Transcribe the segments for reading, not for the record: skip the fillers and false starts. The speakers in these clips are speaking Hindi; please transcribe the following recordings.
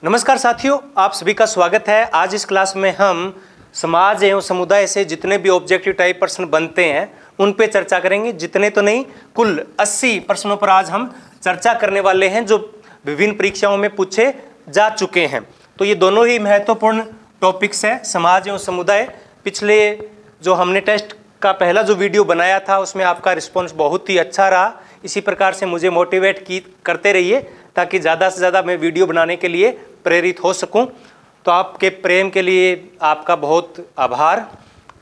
नमस्कार साथियों, आप सभी का स्वागत है। आज इस क्लास में हम समाज एवं समुदाय से जितने भी ऑब्जेक्टिव टाइप प्रश्न बनते हैं उन पे चर्चा करेंगे। जितने तो नहीं, कुल 80 प्रश्नों पर आज हम चर्चा करने वाले हैं जो विभिन्न परीक्षाओं में पूछे जा चुके हैं। तो ये दोनों ही महत्वपूर्ण टॉपिक्स हैं, समाज एवं समुदाय। पिछले जो हमने टेस्ट का पहला जो वीडियो बनाया था उसमें आपका रिस्पॉन्स बहुत ही अच्छा रहा। इसी प्रकार से मुझे मोटिवेट करते रहिए ताकि ज़्यादा से ज़्यादा मैं वीडियो बनाने के लिए प्रेरित हो सकूं। तो आपके प्रेम के लिए आपका बहुत आभार।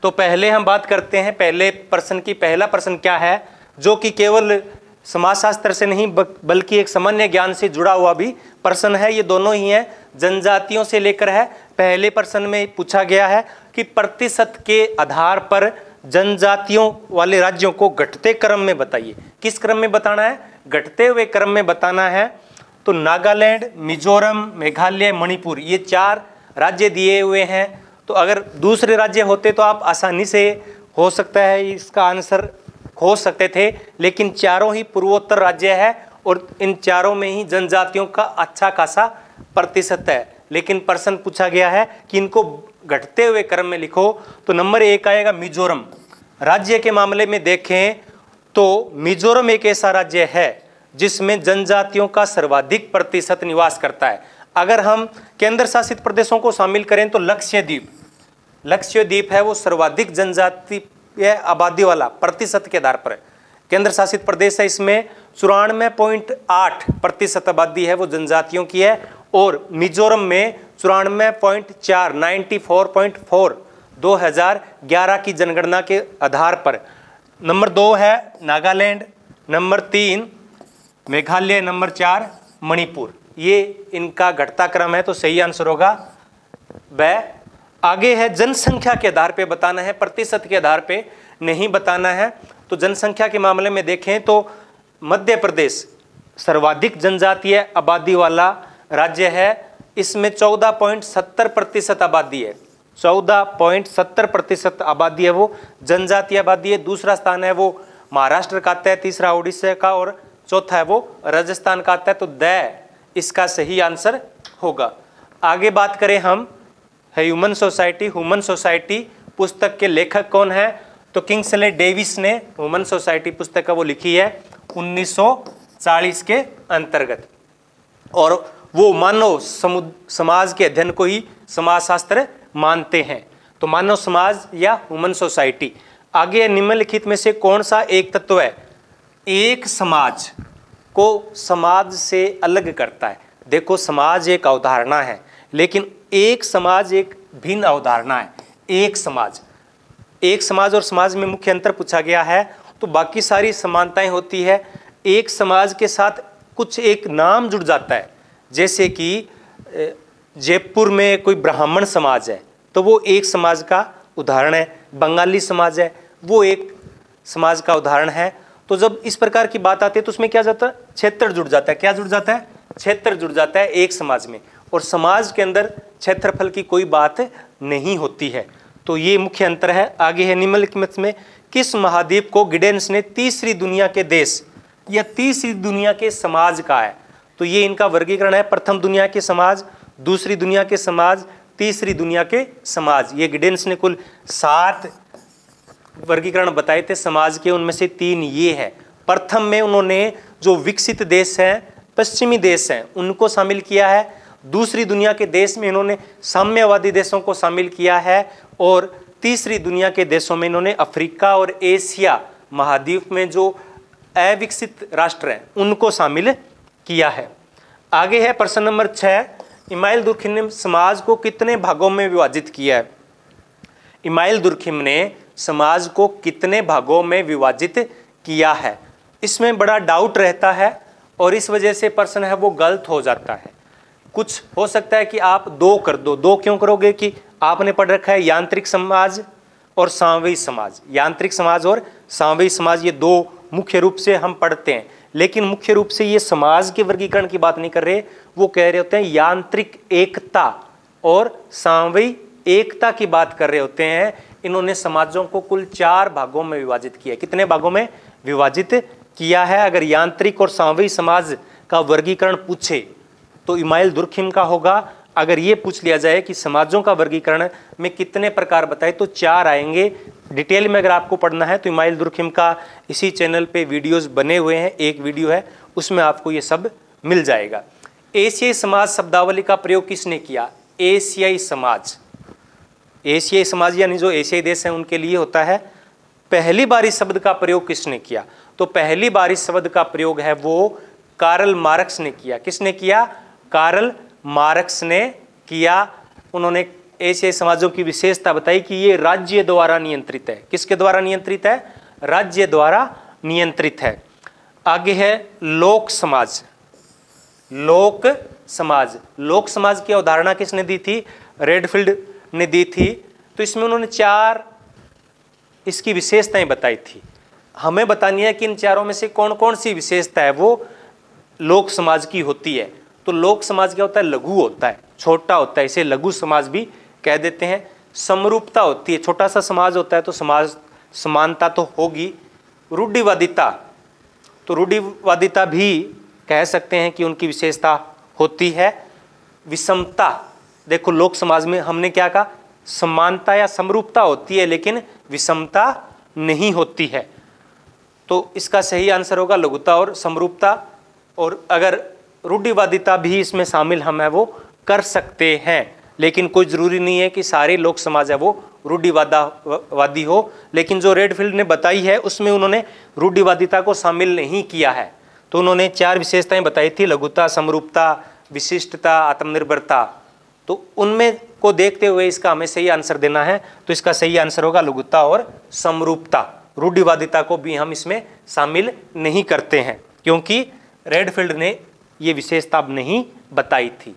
तो पहले हम बात करते हैं पहले प्रश्न की। पहला प्रश्न क्या है, जो कि केवल समाजशास्त्र से नहीं बल्कि एक सामान्य ज्ञान से जुड़ा हुआ भी प्रश्न है। ये दोनों ही हैं, जनजातियों से लेकर है। पहले प्रश्न में पूछा गया है कि प्रतिशत के आधार पर जनजातियों वाले राज्यों को घटते क्रम में बताइए। किस क्रम में बताना है? घटते हुए क्रम में बताना है। तो नागालैंड, मिजोरम, मेघालय, मणिपुर, ये 4 राज्य दिए हुए हैं। तो अगर दूसरे राज्य होते तो आप आसानी से हो सकता है इसका आंसर खोज सकते थे, लेकिन चारों ही पूर्वोत्तर राज्य है और इन चारों में ही जनजातियों का अच्छा खासा प्रतिशत है। लेकिन प्रश्न पूछा गया है कि इनको घटते हुए क्रम में लिखो। तो नंबर 1 आएगा मिजोरम। राज्य के मामले में देखें तो मिजोरम एक ऐसा राज्य है जिसमें जनजातियों का सर्वाधिक प्रतिशत निवास करता है। अगर हम केंद्र शासित प्रदेशों को शामिल करें तो लक्षद्वीप है वो सर्वाधिक जनजातीय आबादी वाला प्रतिशत के आधार पर केंद्र शासित प्रदेश है। इसमें 94.8% आबादी है वो जनजातियों की है और मिजोरम में 94.4 94.4 2011 की जनगणना के आधार पर। नंबर 2 है नागालैंड, नंबर 3 मेघालय, नंबर 4 मणिपुर। ये इनका घटता क्रम है, तो सही आंसर होगा वह। आगे है जनसंख्या के आधार पे बताना है, प्रतिशत के आधार पे नहीं बताना है। तो जनसंख्या के मामले में देखें तो मध्य प्रदेश सर्वाधिक जनजातीय आबादी वाला राज्य है। इसमें 14.70% आबादी है। 14.70% आबादी है वो जनजातीय आबादी है। दूसरा स्थान है वो महाराष्ट्र का आता है, तीसरा उड़ीसा का और चौथा है वो राजस्थान का आता है। तो द इसका सही आंसर होगा। आगे बात करें हम ह्यूमन सोसाइटी पुस्तक के लेखक कौन है? तो किंग्सले डेविस ने ह्यूमन सोसाइटी पुस्तक का वो लिखी है 1940 के अंतर्गत। और वो मानव समाज के अध्ययन को ही समाजशास्त्र मानते हैं। तो मानव समाज या ह्यूमन सोसाइटी। आगे निम्नलिखित में से कौन सा एक तत्व है एक समाज को समाज से अलग करता है? देखो, समाज एक अवधारणा है लेकिन एक समाज एक भिन्न अवधारणा है। एक समाज और समाज में मुख्य अंतर पूछा गया है। तो बाकी सारी समानताएं होती है। एक समाज के साथ कुछ एक नाम जुड़ जाता है, जैसे कि जयपुर में कोई ब्राह्मण समाज है तो वो एक समाज का उदाहरण है। बंगाली समाज है वो एक समाज का उदाहरण है। तो जब इस प्रकार की बात आती है तो उसमें क्या जाता है? क्षेत्र जुड़ जाता है। क्या जुड़ जाता है? क्षेत्र जुड़ जाता है एक समाज में। और समाज के अंदर क्षेत्रफल की कोई बात नहीं होती है। तो ये मुख्य अंतर है। आगे है निम्नलिखित में किस महाद्वीप को गिडेंस ने तीसरी दुनिया के देश या तीसरी दुनिया के समाज कहा है? तो ये इनका वर्गीकरण है। प्रथम दुनिया के समाज, दूसरी दुनिया के समाज, तीसरी दुनिया के समाज। ये गिडेंस ने कुल 7 वर्गीकरण बताए थे समाज के, उनमें से 3 ये है। प्रथम में उन्होंने जो विकसित देश हैं, पश्चिमी देश हैं, उनको शामिल किया है। दूसरी दुनिया के देश में इन्होंने साम्यवादी देशों को शामिल किया है और तीसरी दुनिया के देशों में इन्होंने अफ्रीका और एशिया महाद्वीप में जो अविकसित राष्ट्र हैं उनको शामिल किया है। आगे है प्रश्न नंबर 6। इमाइल दुर्खिम ने समाज को कितने भागों में विभाजित किया है? इमाइल दुर्खिम ने समाज को कितने भागों में विभाजित किया है? इसमें बड़ा डाउट रहता है और इस वजह से प्रश्न है वो गलत हो जाता है। कुछ हो सकता है कि आप 2 कर दो। 2 क्यों करोगे? कि आपने पढ़ रखा है यांत्रिक समाज और सामयिक समाज। यांत्रिक समाज और सामयिक समाज ये 2 मुख्य रूप से हम पढ़ते हैं, लेकिन मुख्य रूप से ये समाज के वर्गीकरण की बात नहीं कर रहे। वो कह रहे होते हैं यांत्रिक एकता और सामयिक एकता की बात कर रहे होते हैं। इन्होंने समाजों को कुल 4 भागों में विभाजित किया है। कितने भागों में विभाजित किया है? अगर यांत्रिक और सामयिक समाज का वर्गीकरण पूछे तो इमाइल दुर्खिम का होगा। अगर ये पूछ लिया जाए कि समाजों का वर्गीकरण में कितने प्रकार बताए तो 4 आएंगे। डिटेल में अगर आपको पढ़ना है तो इमाइल दुर्खिम का इसी चैनल पे वीडियोस बने हुए हैं, एक वीडियो है उसमें आपको ये सब मिल जाएगा। एशियाई समाज शब्दावली का प्रयोग किसने किया? एशियाई समाज, एशियाई समाज यानी जो एशियाई देश हैं उनके लिए होता है। पहली बार इस शब्द का प्रयोग किसने किया? तो पहली बार इस शब्द का प्रयोग है वो कार्ल मार्क्स ने किया। किसने किया? कार्ल मार्क्स ने किया। उन्होंने एशियाई समाजों की विशेषता बताई कि ये राज्य द्वारा नियंत्रित है। किसके द्वारा नियंत्रित है? राज्य द्वारा नियंत्रित है। आगे है लोक समाज। लोक समाज, लोक समाज की अवधारणा किसने दी थी? रेडफील्ड ने दी थी। तो इसमें उन्होंने 4 इसकी विशेषताएं बताई थी। हमें बतानी है कि इन चारों में से कौन कौन सी विशेषता है वो लोक समाज की होती है। तो लोक समाज क्या होता है? लघु होता है, छोटा होता है, इसे लघु समाज भी कह देते हैं। समरूपता होती है, छोटा सा समाज होता है तो समाज समानता तो होगी। रूढ़िवादिता, तो रूढ़िवादिता भी कह सकते हैं कि उनकी विशेषता होती है। विषमता, देखो लोक समाज में हमने क्या कहा? समानता या समरूपता होती है लेकिन विषमता नहीं होती है। तो इसका सही आंसर होगा लघुता और समरूपता। और अगर रूढ़िवादिता भी इसमें शामिल हम है वो कर सकते हैं, लेकिन कोई ज़रूरी नहीं है कि सारे लोक समाज है वो रूढ़िवादी हो। लेकिन जो रेडफील्ड ने बताई है उसमें उन्होंने रूढ़िवादिता को शामिल नहीं किया है। तो उन्होंने 4 विशेषताएं बताई थी, लघुता, समरूपता, विशिष्टता, आत्मनिर्भरता। तो उनमें को देखते हुए इसका हमें सही आंसर देना है। तो इसका सही आंसर होगा लघुता और समरूपता। रूढ़िवादिता को भी हम इसमें शामिल नहीं करते हैं क्योंकि रेडफील्ड ने ये विशेषता नहीं बताई थी।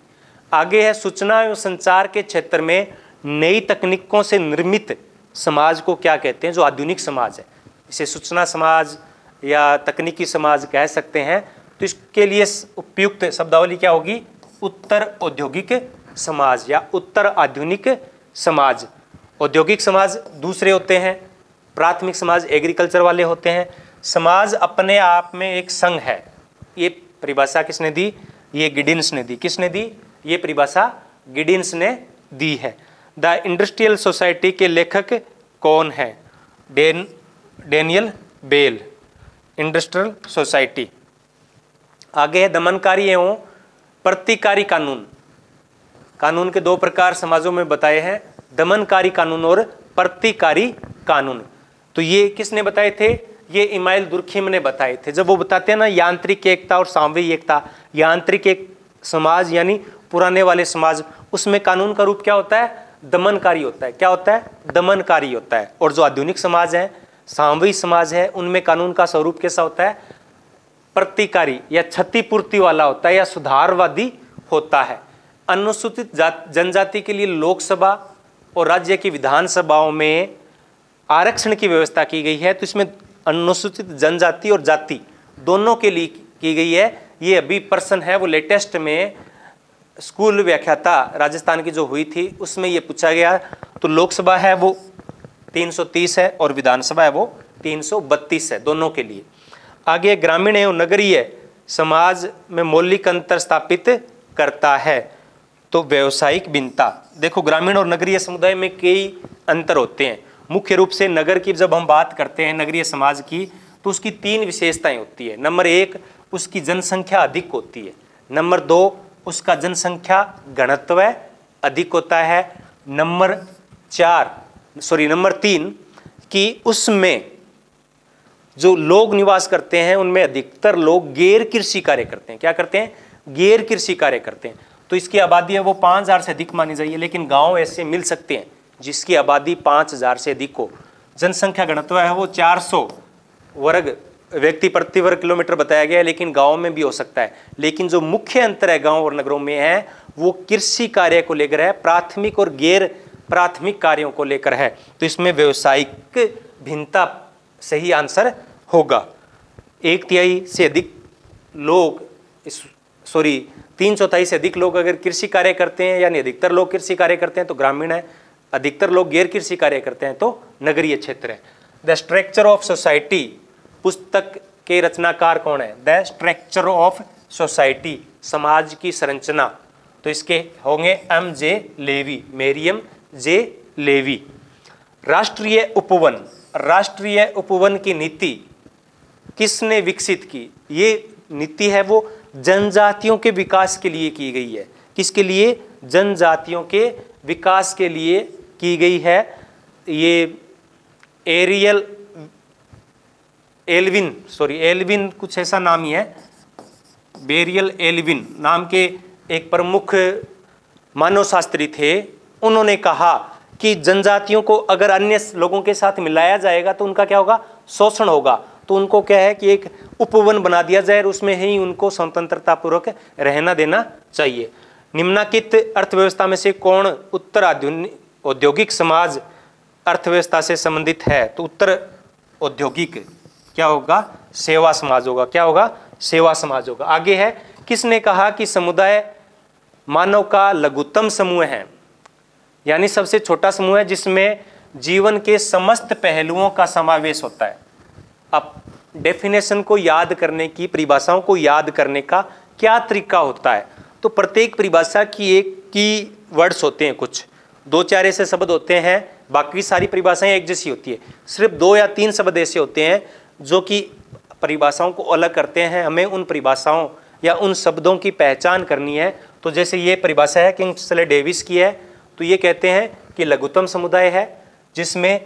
आगे है सूचना एवं संचार के क्षेत्र में नई तकनीकों से निर्मित समाज को क्या कहते हैं? जो आधुनिक समाज है, इसे सूचना समाज या तकनीकी समाज कह सकते हैं। तो इसके लिए उपयुक्त शब्दावली क्या होगी? उत्तर औद्योगिक समाज या उत्तर आधुनिक समाज। औद्योगिक समाज दूसरे होते हैं, प्राथमिक समाज एग्रीकल्चर वाले होते हैं। समाज अपने आप में एक संघ है। ये परिभाषा किसने दी? ये गिडिन्स ने दी। किसने दी? ये परिभाषा गिडिन्स ने दी है। द इंडस्ट्रियल सोसाइटी के लेखक कौन है? Daniel Bell, industrial society. आगे है दमनकारी एवं प्रतिकारी कानून। कानून के 2 प्रकार समाजों में बताए हैं, दमनकारी कानून और प्रतिकारी कानून। तो ये किसने बताए थे? ये इमाइल दुर्खिम ने बताए थे। जब वो बताते हैं ना यांत्रिक एकता और सामूहिक एकता, यांत्रिक एक समाज यानी पुराने वाले समाज, उसमें कानून का रूप क्या होता है? दमनकारी होता है। क्या होता है? दमनकारी होता है। और जो आधुनिक समाज है, सामूहिक समाज है, उनमें कानून का स्वरूप कैसा होता है? प्रतिकारी या क्षतिपूर्ति वाला होता है या सुधारवादी होता है। अनुसूचित जनजाति के लिए लोकसभा और राज्य की विधानसभाओं में आरक्षण की व्यवस्था की गई है। तो इसमें अनुसूचित जनजाति और जाति दोनों के लिए की गई है। ये अभी प्रश्न है वो लेटेस्ट में स्कूल व्याख्याता राजस्थान की जो हुई थी उसमें ये पूछा गया। तो लोकसभा है वो 330 है और विधानसभा है वो 332 है, दोनों के लिए। आगे ग्रामीण एवं नगरीय समाज में मौलिक अंतर स्थापित करता है। तो व्यवसायिक भिन्नता, देखो ग्रामीण और नगरीय समुदाय में कई अंतर होते हैं। मुख्य रूप से नगर की जब हम बात करते हैं नगरीय समाज की तो उसकी 3 विशेषताएं होती है। नंबर 1 उसकी जनसंख्या अधिक होती है। नंबर 2 उसका जनसंख्या घनत्व अधिक होता है। नंबर 3 कि उसमें जो लोग निवास करते हैं उनमें अधिकतर लोग गैर कृषि कार्य करते हैं। क्या करते हैं? गैर कृषि कार्य करते हैं। तो इसकी आबादी है वो 5000 से अधिक मानी जाइए, लेकिन गांव ऐसे मिल सकते हैं जिसकी आबादी 5000 से अधिक हो। जनसंख्या घनत्व है वो 400 वर्ग व्यक्ति प्रति वर्ग किलोमीटर बताया गया है, लेकिन गांव में भी हो सकता है। लेकिन जो मुख्य अंतर है गांव और नगरों में है वो कृषि कार्य को लेकर है, प्राथमिक और गैर प्राथमिक कार्यों को लेकर है। तो इसमें व्यवसायिक भिन्नता सही आंसर होगा। 1/3 से अधिक लोग 3/4 से अधिक लोग अगर कृषि कार्य करते हैं यानी अधिकतर लोग कृषि कार्य करते हैं तो ग्रामीण है, अधिकतर लोग गैर कृषि कार्य करते हैं तो नगरीय क्षेत्र है। द स्ट्रक्चर ऑफ सोसाइटी पुस्तक के रचनाकार कौन है? द स्ट्रक्चर ऑफ सोसाइटी, समाज की संरचना, तो इसके होंगे M.J. लेवी, मेरियम जे लेवी। राष्ट्रीय उपवन, राष्ट्रीय उपवन की नीति किसने विकसित की? ये नीति है वो जनजातियों के विकास के लिए की गई है। किसके लिए? जनजातियों के विकास के लिए की गई है। ये एल्विन कुछ ऐसा नाम ही है, बेरियल एल्विन नाम के एक प्रमुख मानवशास्त्री थे। उन्होंने कहा कि जनजातियों को अगर अन्य लोगों के साथ मिलाया जाएगा तो उनका क्या होगा? शोषण होगा। तो उनको क्या है कि एक उपवन बना दिया जाए और उसमें ही उनको स्वतंत्रता पूर्वक रहना देना चाहिए। निम्नलिखित अर्थव्यवस्था में से कौन उत्तर आधुनिक औद्योगिक समाज अर्थव्यवस्था से संबंधित है? तो उत्तर औद्योगिक क्या होगा? सेवा समाज होगा। क्या होगा? सेवा समाज होगा। आगे है, किसने कहा कि समुदाय मानव का लघुत्तम समूह है, यानी सबसे छोटा समूह है जिसमें जीवन के समस्त पहलुओं का समावेश होता है। अब डेफिनेशन को याद करने की, परिभाषाओं को याद करने का क्या तरीका होता है? तो प्रत्येक परिभाषा की एक की वर्ड्स होते हैं, कुछ 2-4 ऐसे शब्द होते हैं, बाकी सारी परिभाषाएं एक जैसी होती है। सिर्फ 2 या 3 शब्द ऐसे होते हैं जो कि परिभाषाओं को अलग करते हैं। हमें उन परिभाषाओं या उन शब्दों की पहचान करनी है। तो जैसे ये परिभाषा है किंग्सले डेविस की है, तो ये कहते हैं कि लघुत्तम समुदाय है जिसमें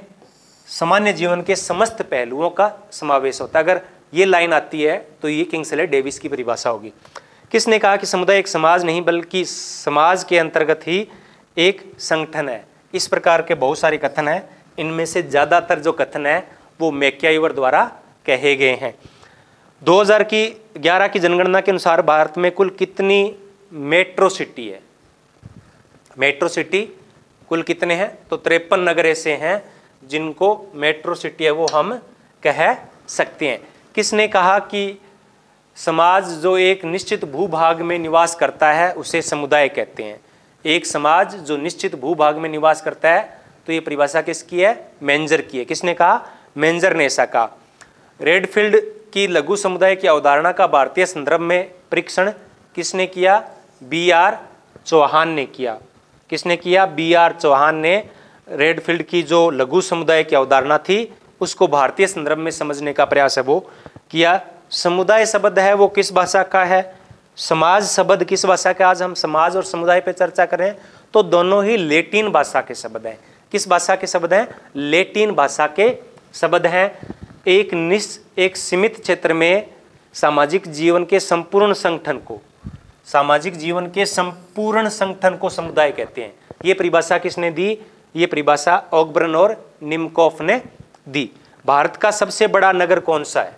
सामान्य जीवन के समस्त पहलुओं का समावेश होता है। अगर ये लाइन आती है तो ये किंग्सले डेविस की परिभाषा होगी। किसने कहा कि समुदाय एक समाज नहीं बल्कि समाज के अंतर्गत ही एक संगठन है? इस प्रकार के बहुत सारे कथन हैं, इनमें से ज़्यादातर जो कथन है वो मैक्याइवर द्वारा कहे गए हैं। 2011 की जनगणना के अनुसार भारत में कुल कितनी मेट्रो सिटी है? मेट्रो सिटी कुल कितने हैं? तो 53 नगर ऐसे हैं जिनको मेट्रो सिटी है वो हम कह सकते हैं। किसने कहा कि समाज जो एक निश्चित भूभाग में निवास करता है उसे समुदाय कहते हैं? एक समाज जो निश्चित भूभाग में निवास करता है, तो ये परिभाषा किसकी है? मेंजर की है। किसने कहा? मेंजर ने ऐसा कहा। रेडफील्ड की लघु समुदाय की अवधारणा का भारतीय संदर्भ में परीक्षण किसने किया? B.R. चौहान ने किया। किसने किया? B.R. चौहान ने रेडफील्ड की जो लघु समुदाय की अवधारणा थी उसको भारतीय संदर्भ में समझने का प्रयास है वो किया। समुदाय शब्द है वो किस भाषा का है? समाज शब्द किस भाषा का? आज हम समाज और समुदाय पे चर्चा करें तो दोनों ही लैटिन भाषा के शब्द हैं। किस भाषा के शब्द हैं? लैटिन भाषा के शब्द हैं। एक सीमित क्षेत्र में सामाजिक जीवन के संपूर्ण संगठन को, सामाजिक जीवन के संपूर्ण संगठन को समुदाय कहते हैं। ये परिभाषा किसने दी? ये परिभाषा ऑकबर्न और निमकॉफ ने दी। भारत का सबसे बड़ा नगर कौन सा है?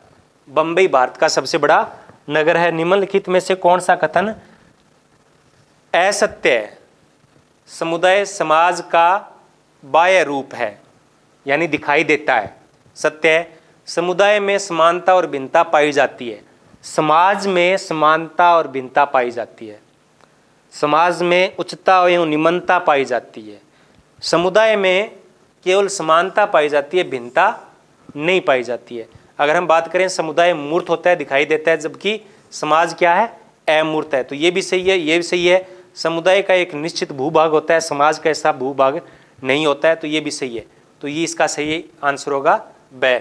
बंबई भारत का सबसे बड़ा नगर है। निम्नलिखित में से कौन सा कथन असत्य है? समुदाय समाज का बाह्य रूप है, यानी दिखाई देता है। सत्य है, समुदाय में समानता और भिन्नता पाई जाती है। समाज में समानता और भिन्नता पाई जाती है। समाज में उच्चता एवं निम्नता पाई जाती है। समुदाय में केवल समानता पाई जाती है, भिन्नता नहीं पाई जाती है। अगर हम बात करें, समुदाय मूर्त होता है, दिखाई देता है, जबकि समाज क्या है? अमूर्त है। तो ये भी सही है, ये भी सही है। समुदाय का एक निश्चित भूभाग होता है, समाज का ऐसा भूभाग नहीं होता है, तो ये भी सही है। तो ये इसका सही आंसर होगा ब।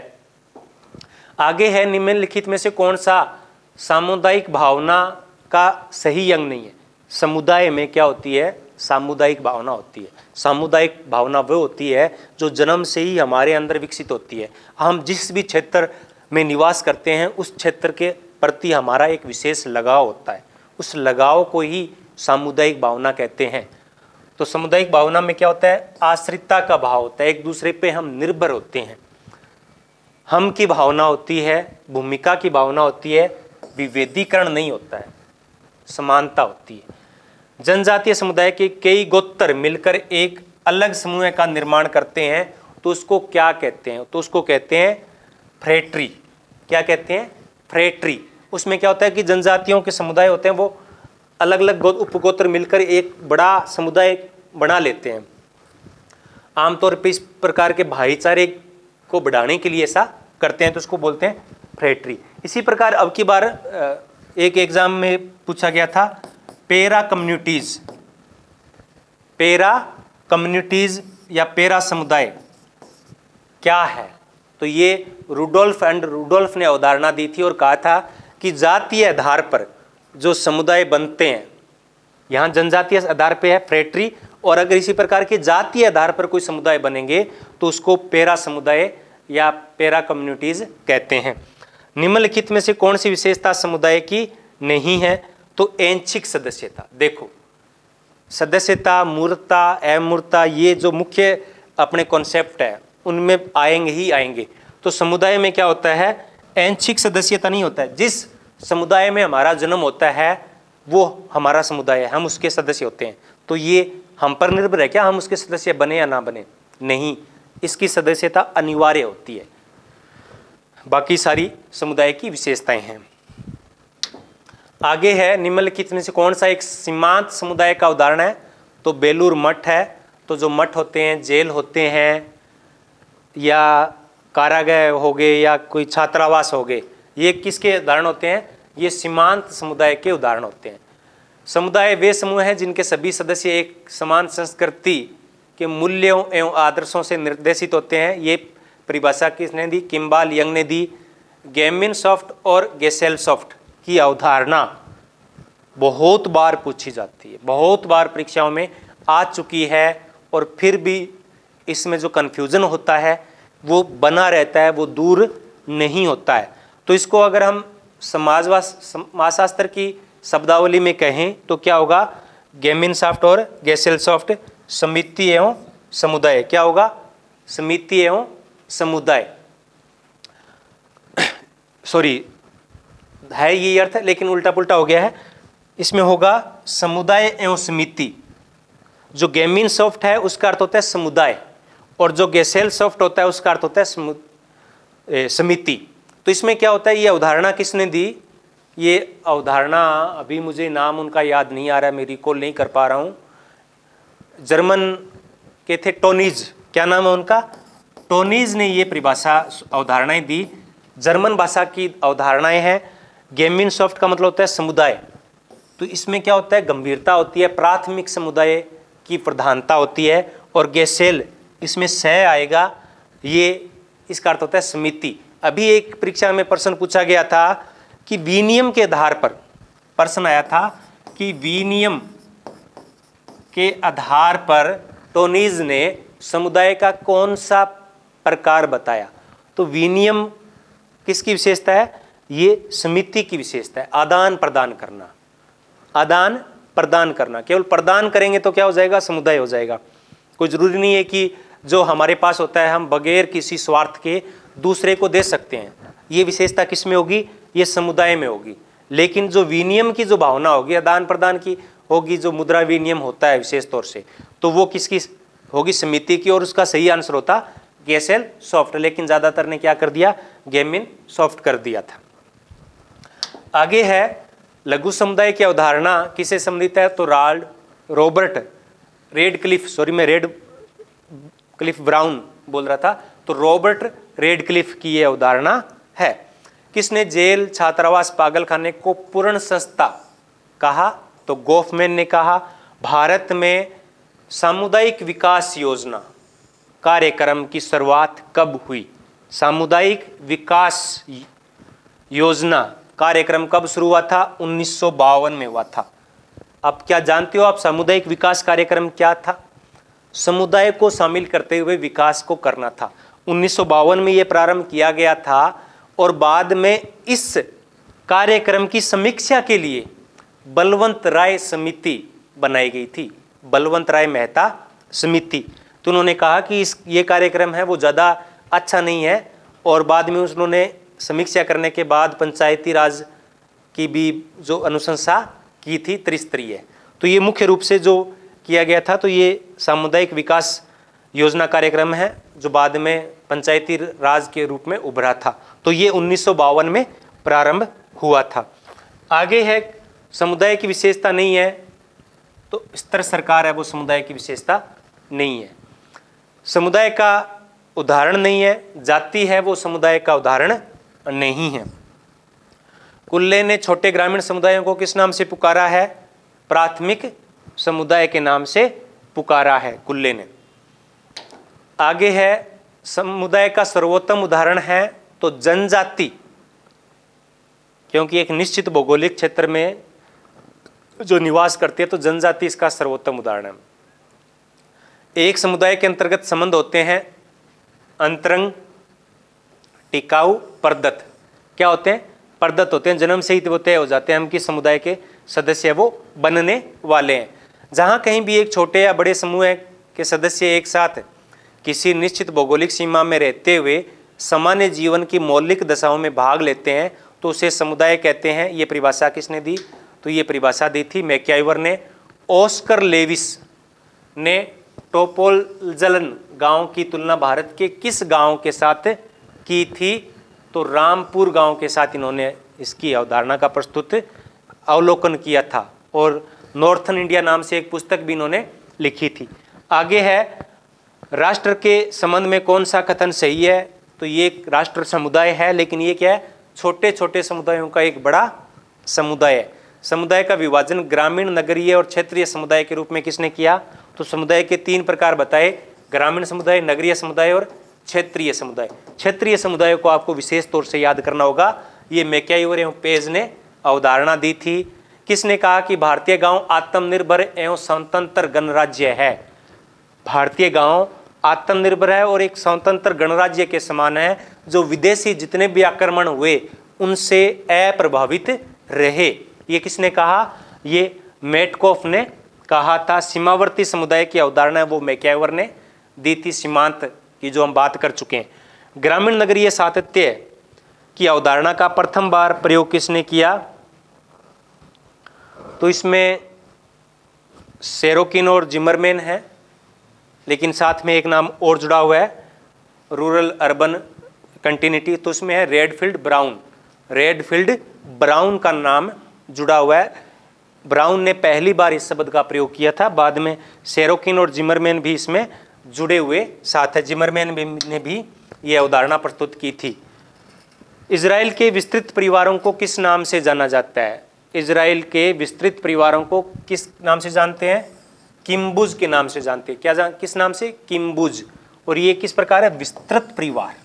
आगे है, निम्नलिखित में से कौन सा सामुदायिक भावना का सही अंग नहीं है? समुदाय में क्या होती है? सामुदायिक भावना होती है। सामुदायिक भावना वो होती है जो जन्म से ही हमारे अंदर विकसित होती है। हम जिस भी क्षेत्र में निवास करते हैं उस क्षेत्र के प्रति हमारा एक विशेष लगाव होता है, उस लगाव को ही सामुदायिक भावना कहते हैं। तो सामुदायिक भावना में क्या होता है? आश्रितता का भाव होता है, एक दूसरे पे हम निर्भर होते हैं। हम की भावना होती है, भूमिका की भावना होती है, विभेदीकरण नहीं होता है, समानता होती है। जनजातीय समुदाय के कई गोत्र मिलकर एक अलग समूह का निर्माण करते हैं तो उसको क्या कहते हैं? तो उसको कहते हैं फ्रेटरी। क्या कहते हैं? फ्रेटरी। उसमें क्या होता है कि जनजातियों के समुदाय होते हैं वो अलग अलग उपगोत्र मिलकर एक बड़ा समुदाय बना लेते हैं। आमतौर पर इस प्रकार के भाईचारे को बढ़ाने के लिए ऐसा करते हैं, तो उसको बोलते हैं फ्रेटरी। इसी प्रकार अब की बार एक एग्जाम में पूछा गया था पैरा कम्युनिटीज, पैरा कम्युनिटीज या पैरा समुदाय क्या है। तो ये रुडोल्फ ने अवधारणा दी थी और कहा था कि जातीय आधार पर जो समुदाय बनते हैं, यहाँ जनजातीय आधार पे है फ्रेटरी, और अगर इसी प्रकार के जातीय आधार पर कोई समुदाय बनेंगे तो उसको पैरा समुदाय या पैरा कम्युनिटीज कहते हैं। निम्नलिखित में से कौन सी विशेषता समुदाय की नहीं है। तो ऐच्छिक सदस्यता। देखो, सदस्यता, मूर्तता, अमूर्तता, ये जो मुख्य अपने कॉन्सेप्ट है उनमें आएंगे ही आएंगे। तो समुदाय में क्या होता है, ऐच्छिक सदस्यता नहीं होता है। जिस समुदाय में हमारा जन्म होता है वो हमारा समुदाय है, हम उसके सदस्य होते हैं। तो ये हम पर निर्भर है क्या हम उसके सदस्य बने या ना बने, नहीं, इसकी सदस्यता अनिवार्य होती है। बाकी सारी समुदाय की विशेषताएं हैं। आगे है, निम्नलिखित में से कौन सा एक सीमांत समुदाय का उदाहरण है। तो बेलूर मठ है। तो जो मठ होते हैं, जेल होते हैं या कारागार हो गए या कोई छात्रावास हो गए, ये किसके उदाहरण होते हैं, ये सीमांत समुदाय के उदाहरण होते हैं। समुदाय वे समूह हैं जिनके सभी सदस्य एक समान संस्कृति के मूल्यों एवं आदर्शों से निर्देशित होते हैं। ये परिभाषा किसने दी, किम्बाल यंग ने दी। गेमिनसॉफ्ट और गेसेलसॉफ्ट की अवधारणा बहुत बार पूछी जाती है, बहुत बार परीक्षाओं में आ चुकी है, और फिर भी इसमें जो कन्फ्यूज़न होता है वो बना रहता है, वो दूर नहीं होता है। तो इसको अगर हम समाजशास्त्र की शब्दावली में कहें तो क्या होगा, गेमिनसॉफ्ट और गेसेलसॉफ्ट समिति एवं समुदाय। क्या होगा, समिति एवं समुदाय। सॉरी, है ये अर्थ लेकिन उल्टा पुल्टा हो गया है। इसमें होगा समुदाय एवं समिति। जो गेमिनसॉफ्ट है उसका अर्थ होता है समुदाय, और जो गेसेलसॉफ्ट होता है उसका अर्थ होता है समिति। तो इसमें क्या होता है, ये अवधारणा किसने दी, ये अवधारणा अभी मुझे नाम उनका याद नहीं आ रहा है, मैं रिकॉल नहीं कर पा रहा हूँ। जर्मन के थे टोनीज, क्या नाम है उनका, टोनीज ने ये परिभाषा अवधारणाएं दी। जर्मन भाषा की अवधारणाएं हैं। गेमिनसॉफ्ट का मतलब होता है समुदाय। तो इसमें क्या होता है, गंभीरता होती है, प्राथमिक समुदाय की प्रधानता होती है। और गेसेल, इसमें सह आएगा, ये इसका अर्थ होता है समिति। अभी एक परीक्षा में प्रश्न पूछा गया था कि विनियम के आधार पर, प्रश्न आया था कि विनियम के आधार पर टोनीज ने समुदाय का कौन सा प्रकार बताया। तो विनियम किसकी विशेषता है, ये समिति की विशेषता है। आदान प्रदान करना, आदान प्रदान करना, केवल प्रदान करेंगे तो क्या हो जाएगा, समुदाय हो जाएगा। कोई जरूरी नहीं है कि जो हमारे पास होता है हम बगैर किसी स्वार्थ के दूसरे को दे सकते हैं। ये विशेषता किस में होगी, ये समुदाय में होगी। लेकिन जो विनियम की जो भावना होगी, आदान प्रदान की होगी, जो मुद्रा विनियम होता है विशेष तौर से, तो वो किसकी होगी, समिति की। और उसका सही आंसर होता गेसेलसॉफ्ट, लेकिन ज़्यादातर ने क्या कर दिया, गेमिनसॉफ्ट कर दिया था। आगे है लघु समुदाय की अवधारणा किसे संबंधित है। तो रॉबर्ट रेडक्लिफ, सॉरी मैं रेडक्लिफ ब्राउन बोल रहा था, तो रॉबर्ट रेडक्लिफ की ये अवधारणा है। किसने जेल, छात्रावास, पागलखाने को पूर्ण संस्था कहा, तो गोफमैन ने कहा। भारत में सामुदायिक विकास योजना कार्यक्रम की शुरुआत कब हुई, सामुदायिक विकास योजना कार्यक्रम कब शुरू हुआ था, 1952 में हुआ था। अब क्या जानते हो आप सामुदायिक विकास कार्यक्रम क्या था, समुदाय को शामिल करते हुए विकास को करना था। 1952 में ये प्रारंभ किया गया था, और बाद में इस कार्यक्रम की समीक्षा के लिए बलवंत राय समिति बनाई गई थी, बलवंत राय मेहता समिति। तो उन्होंने कहा कि ये कार्यक्रम है वो ज़्यादा अच्छा नहीं है, और बाद में उन्होंने समीक्षा करने के बाद पंचायती राज की भी जो अनुशंसा की थी त्रिस्तरीय। तो ये मुख्य रूप से जो किया गया था, तो ये सामुदायिक विकास योजना कार्यक्रम है जो बाद में पंचायती राज के रूप में उभरा था। तो ये 1952 में प्रारंभ हुआ था। आगे है समुदाय की विशेषता नहीं है, तो स्तर सरकार है वो समुदाय की विशेषता नहीं है। समुदाय का उदाहरण नहीं है, जाति है वो समुदाय का उदाहरण नहीं है। कुल्ले ने छोटे ग्रामीण समुदायों को किस नाम से पुकारा है? प्राथमिक समुदाय के नाम से पुकारा है कुल्ले ने। आगे है समुदाय का सर्वोत्तम उदाहरण है तो जनजाति, क्योंकि एक निश्चित भौगोलिक क्षेत्र में जो निवास करती है तो जनजाति इसका सर्वोत्तम उदाहरण है। एक समुदाय के अंतर्गत संबंध होते हैं अंतरंग, टिकाऊ, परदत्त। क्या होते हैं? परदत्त होते हैं, जन्म से ही वो तय हो जाते हैं हम किस समुदाय के सदस्य वो बनने वाले हैं। जहाँ कहीं भी एक छोटे या बड़े समूह के सदस्य एक साथ किसी निश्चित भौगोलिक सीमा में रहते हुए सामान्य जीवन की मौलिक दशाओं में भाग लेते हैं तो उसे समुदाय कहते हैं। ये परिभाषा किसने दी? तो ये परिभाषा दी थी मैक्याइवर ने। ऑस्कर लेविस ने टोपोलजलन गांव की तुलना भारत के किस गांव के साथ की थी? तो रामपुर गांव के साथ इन्होंने इसकी अवधारणा का प्रस्तुत अवलोकन किया था और नॉर्थन इंडिया नाम से एक पुस्तक भी इन्होंने लिखी थी। आगे है राष्ट्र के संबंध में कौन सा कथन सही है? तो ये एक राष्ट्र समुदाय है, लेकिन ये क्या है? छोटे छोटे समुदायों का एक बड़ा समुदाय है। समुदाय का विभाजन ग्रामीण, नगरीय और क्षेत्रीय समुदाय के रूप में किसने किया? तो समुदाय के 3 प्रकार बताए, ग्रामीण समुदाय, नगरीय समुदाय और क्षेत्रीय समुदाय। क्षेत्रीय समुदाय को आपको विशेष तौर से याद करना होगा। ये मैक्याइवर एवं पेज ने अवधारणा दी थी। किसने कहा कि भारतीय गांव आत्मनिर्भर एवं स्वतंत्र गणराज्य है? भारतीय गांव आत्मनिर्भर है और एक स्वतंत्र गणराज्य के समान है, जो विदेशी जितने भी आक्रमण हुए उनसे अप्रभावित रहे। ये किसने कहा? ये मेटकॉफ ने कहा था। सीमावर्ती समुदाय की अवधारणा वो मैक्याइवर ने दी थी, सीमांत की जो हम बात कर चुके हैं। ग्रामीण नगरीय सातत्य की अवधारणा का प्रथम बार प्रयोग किसने किया? तो इसमें सेरोकिन और जिमरमैन है, लेकिन साथ में एक नाम और जुड़ा हुआ है, रूरल अर्बन कंटिन्यूटी, तो उसमें है रेडफील्ड ब्राउन। रेडफील्ड ब्राउन का नाम जुड़ा हुआ है। ब्राउन ने पहली बार इस शब्द का प्रयोग किया था, बाद में सेरोकिन और जिमरमैन भी इसमें जुड़े हुए साथ है। जिमरमैन ने भी ये अवधारणा प्रस्तुत की थी। इजराइल के विस्तृत परिवारों को किस नाम से जाना जाता है? इजराइल के विस्तृत परिवारों को किस नाम से जानते हैं? किम्बुज के नाम से जानते हैं। किस नाम से? किम्बुज। और ये किस प्रकार है? विस्तृत परिवार।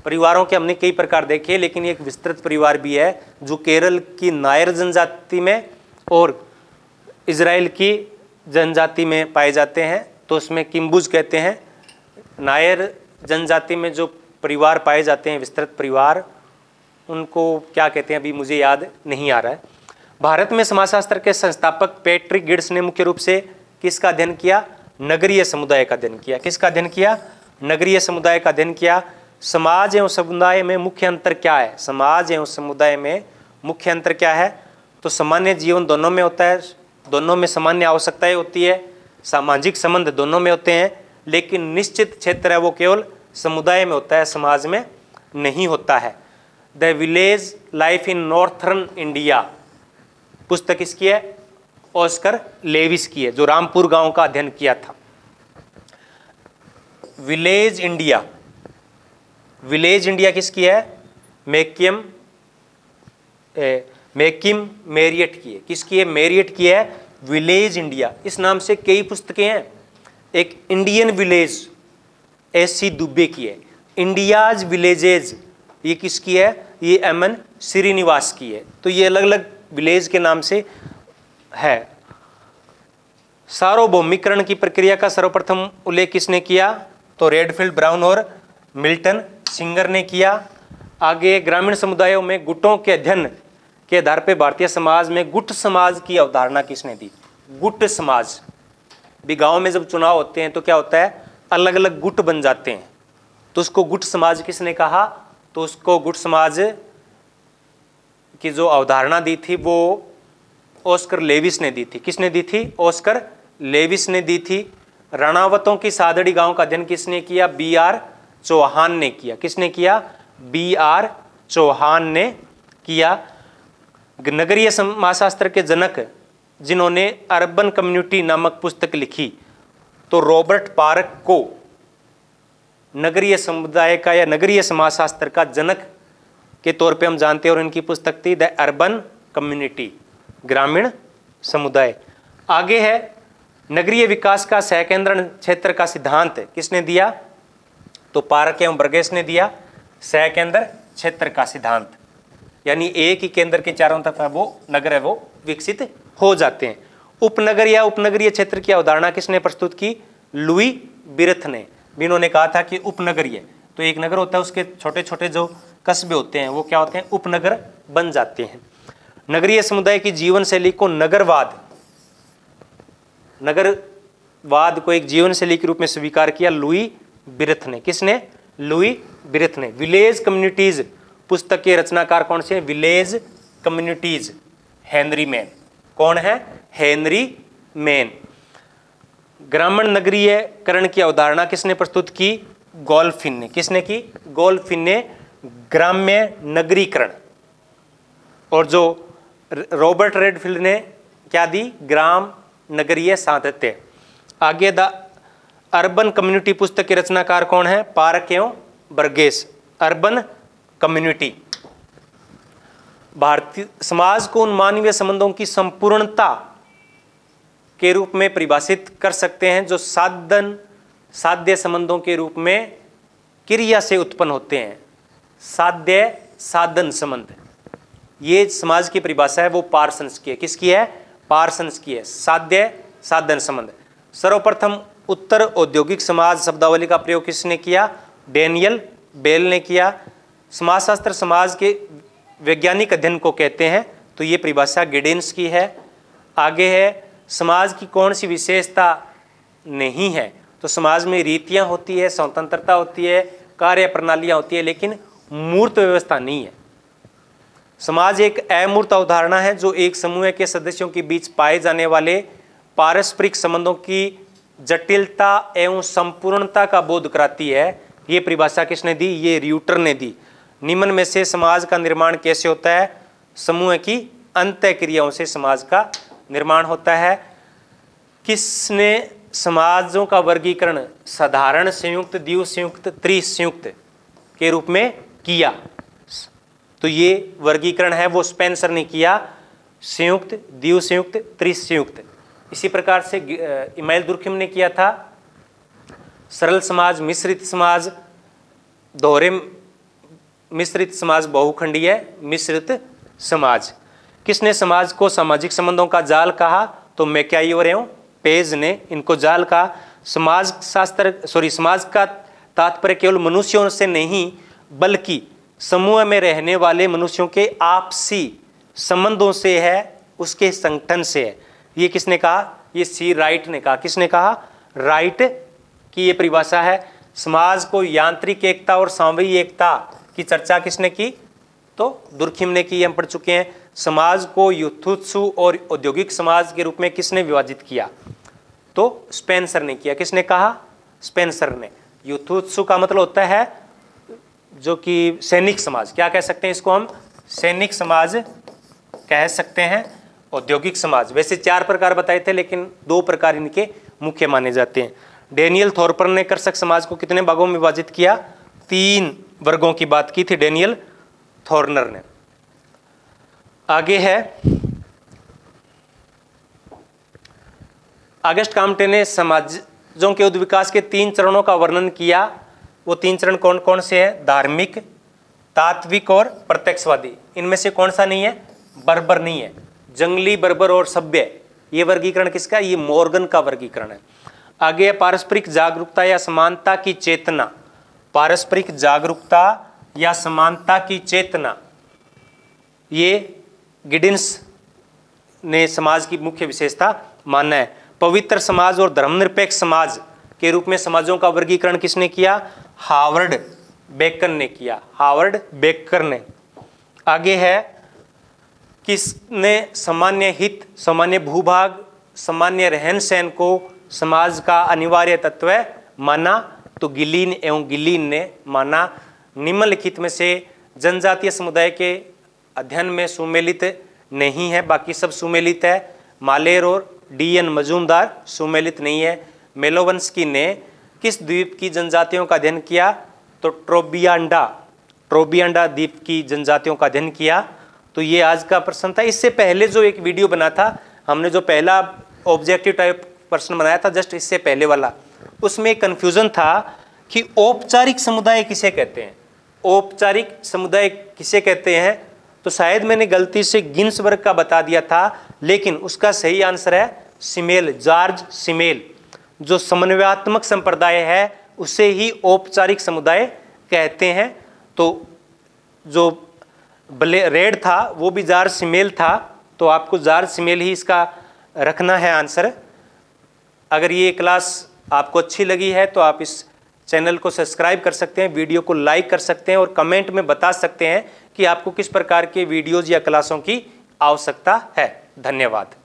परिवारों के हमने कई प्रकार देखे, लेकिन एक विस्तृत परिवार भी है जो केरल की नायर जनजाति में और इजराइल की जनजाति में पाए जाते हैं, तो उसमें किम्बुज कहते हैं। नायर जनजाति में जो परिवार पाए जाते हैं, विस्तृत परिवार, उनको क्या कहते हैं अभी मुझे याद नहीं आ रहा है। भारत में समाजशास्त्र के संस्थापक पैट्रिक गिड्स ने मुख्य रूप से किसका अध्ययन किया? नगरीय समुदाय का अध्ययन किया। किसका अध्ययन किया? नगरीय समुदाय का अध्ययन किया। समाज एवं समुदाय में मुख्य अंतर क्या है? समाज एवं समुदाय में मुख्य अंतर क्या है? तो सामान्य जीवन दोनों में होता है, दोनों में सामान्य आवश्यकताएं होती है, सामाजिक संबंध दोनों में होते हैं, लेकिन निश्चित क्षेत्र है वो केवल समुदाय में होता है, समाज में नहीं होता है। The village life in northern India पुस्तक इसकी है, ऑस्कर लेविस की है, जो रामपुर गांव का अध्ययन किया था। विलेज इंडिया, विलेज इंडिया किसकी है? मैकिम मेरियट की है। किसकी है? मेरियट की है विलेज इंडिया। इस नाम से कई पुस्तकें हैं। एक इंडियन विलेज एस.सी. दुबे की है। इंडियाज विलेजेज ये किसकी है? ये एम.एन. श्रीनिवास की है। तो ये अलग अलग विलेज के नाम से है। सार्वभौमिकरण की प्रक्रिया का सर्वप्रथम उल्लेख किसने किया? तो रेडफील्ड ब्राउन और मिल्टन सिंगर ने किया। आगे ग्रामीण समुदायों में गुटों के अध्ययन के आधार पर भारतीय समाज में गुट समाज की अवधारणा किसने दी? गुट समाज भी गांव में जब चुनाव होते हैं तो क्या होता है? अलग अलग गुट बन जाते हैं, तो उसको गुट समाज किसने कहा? तो उसको गुट समाज की जो अवधारणा दी थी वो ऑस्कर लेविस ने दी थी। किसने दी थी? ऑस्कर लेविस ने दी थी। रणावतों की सादड़ी गांव का अध्ययन किसने किया? बी.आर. चौहान ने किया। किसने किया? बी.आर. चौहान ने किया। नगरीय समाजशास्त्र के जनक जिन्होंने अर्बन कम्युनिटी नामक पुस्तक लिखी, तो रॉबर्ट पार्क को नगरीय समुदाय का या नगरीय समाजशास्त्र का जनक के तौर पे हम जानते हैं, और इनकी पुस्तक थी द अर्बन कम्युनिटी, ग्रामीण समुदाय। आगे है नगरीय विकास का सहकेंद्रण क्षेत्र का सिद्धांत किसने दिया? तो पारक एवं बर्गेस ने दिया सहकेंद्र क्षेत्र का सिद्धांत, यानी एक ही केंद्र के चारों तरफ है वो नगर है वो विकसित हो जाते हैं। उपनगर या उपनगरीय क्षेत्र की अवधारणा किसने प्रस्तुत की? लुई बिरथ ने। इन्होंने कहा था कि उपनगरीय, तो एक नगर होता है उसके छोटे छोटे जो कस्बे होते हैं वो क्या होते हैं? उपनगर बन जाते हैं। नगरीय समुदाय की जीवन शैली को नगरवाद को एक जीवन शैली के रूप में स्वीकार किया लुई बिरथ ने। किसने? लुई बिरथ ने। विलेज कम्युनिटीज पुस्तक के रचनाकार कौन से हैं? Village communities, Henry man. कौन है? Henry man. ग्रामीण नगरीयकरण की अवधारणा किसने प्रस्तुत की? गोल्फिन ने। किसने की? गोल्फिन ने ग्राम्य नगरीकरण। और जो रॉबर्ट रेडफील्ड ने क्या दी? ग्राम नगरीय सातत्य। आगे द अर्बन कम्युनिटी पुस्तक के रचनाकार कौन है? पारक एवं Burgess. Urban community Bharatiya Samaj को उन मानवीय संबंधों की संपूर्णता के रूप में परिभाषित कर सकते हैं जो साध्य संबंधों के रूप में क्रिया से उत्पन्न होते हैं। साध्य साधन संबंध, ये समाज की परिभाषा है वो पार्सन्स की है। किसकी है? पार्सन्स की है। साध्य साधन संबंध। सर्वप्रथम उत्तर औद्योगिक समाज शब्दावली का प्रयोग किसने किया? डेनियल बेल ने किया। समाजशास्त्र समाज के वैज्ञानिक अध्ययन को कहते हैं, तो ये परिभाषा गिडिन्स की है। आगे है समाज की कौन सी विशेषता नहीं है? तो समाज में रीतियां होती है, स्वतंत्रता होती है, कार्य प्रणालियां होती है, लेकिन मूर्त व्यवस्था नहीं है। समाज एक अमूर्त अवधारणा है जो एक समूह के सदस्यों के बीच पाए जाने वाले पारस्परिक संबंधों की जटिलता एवं संपूर्णता का बोध कराती है। ये परिभाषा किसने दी? ये र्यूटर ने दी। निम्न में से समाज का निर्माण कैसे होता है? समूह की अंतःक्रियाओं से समाज का निर्माण होता है। किसने समाजों का वर्गीकरण साधारण, संयुक्त, द्विसंयुक्त, त्रिसंयुक्त के रूप में किया? तो ये वर्गीकरण है वो स्पेंसर ने किया, संयुक्त, द्विसंयुक्त, त्रिसंयुक्त। इसी प्रकार से इमाइल दुर्खिम ने किया था सरल समाज, मिश्रित समाज, दोहरे मिश्रित समाज, बहुखंडीय मिश्रित समाज। किसने समाज को सामाजिक संबंधों का जाल कहा? तो मैकाइवर एवं पेज ने इनको जाल कहा। समाज का तात्पर्य केवल मनुष्यों से नहीं बल्कि समूह में रहने वाले मनुष्यों के आपसी संबंधों से है, उसके संगठन से है। ये किसने कहा? ये सी राइट ने कहा। किसने कहा? राइट की ये परिभाषा है। समाज को यांत्रिक एकता और सामूहिक एकता की चर्चा किसने की? तो दुर्खिम ने की, हम पढ़ चुके हैं। समाज को युथुत्सु और औद्योगिक समाज के रूप में किसने विभाजित किया? तो स्पेंसर ने किया। किसने कहा? स्पेंसर ने। युथुत्सु का मतलब होता है जो कि सैनिक समाज, क्या कह सकते हैं इसको हम? सैनिक समाज कह सकते हैं। औद्योगिक समाज, वैसे 4 प्रकार बताए थे लेकिन 2 प्रकार इनके मुख्य माने जाते हैं। डेनियल थॉर्पर ने कृषक समाज को कितने भागों में विभाजित किया? 3 वर्गों की बात की थी डेनियल थॉर्नर ने। आगे है ऑगस्ट काम्टे ने समाजों के उद्विकास के 3 चरणों का वर्णन किया। वो 3 चरण कौन कौन से हैं? धार्मिक, तात्विक और प्रत्यक्षवादी। इनमें से कौन सा नहीं है? बर्बर नहीं है। जंगली, बर्बर और सभ्य, ये वर्गीकरण किसका? ये मॉर्गन का वर्गीकरण है। आगे है पारस्परिक जागरूकता या समानता की चेतना। पारस्परिक जागरूकता या समानता की चेतना, ये गिडिन्स ने समाज की मुख्य विशेषता माना है। पवित्र समाज और धर्मनिरपेक्ष समाज के रूप में समाजों का वर्गीकरण किसने किया? हावर्ड बेकर ने किया। हावर्ड बेकर ने। आगे है किसने सामान्य हित, सामान्य भूभाग, सामान्य रहन सहन को समाज का अनिवार्य तत्व माना? तो गिलीन एवं गिलीन ने माना। निम्नलिखित में से जनजातीय समुदाय के अध्ययन में सुमेलित नहीं है, बाकी सब सुमेलित है। मालेर और डीएन मजूमदार सुमेलित नहीं है। मेलोवंस्की ने किस द्वीप की जनजातियों का अध्ययन किया? तो ट्रोबियांडा ट्रोबियांडा द्वीप की जनजातियों का अध्ययन किया। तो ये आज का प्रश्न था। इससे पहले जो एक वीडियो बना था, हमने जो पहला ऑब्जेक्टिव टाइप प्रश्न बनाया था जस्ट इससे पहले वाला, उसमें कन्फ्यूजन था कि औपचारिक समुदाय किसे कहते हैं, औपचारिक समुदाय किसे कहते हैं। तो शायद मैंने गलती से गिन्सबर्ग का बता दिया था, लेकिन उसका सही आंसर है सिमेल, जॉर्ज सिमेल। जो समन्वयात्मक संप्रदाय है उसे ही औपचारिक समुदाय कहते हैं। तो जो रेड था वो भी जॉर्ज सिमेल था, तो आपको जॉर्ज सिमेल ही इसका रखना है आंसर। अगर ये क्लास आपको अच्छी लगी है तो आप इस चैनल को सब्सक्राइब कर सकते हैं, वीडियो को लाइक कर सकते हैं और कमेंट में बता सकते हैं कि आपको किस प्रकार के वीडियोज़ या क्लासों की आवश्यकता है। धन्यवाद।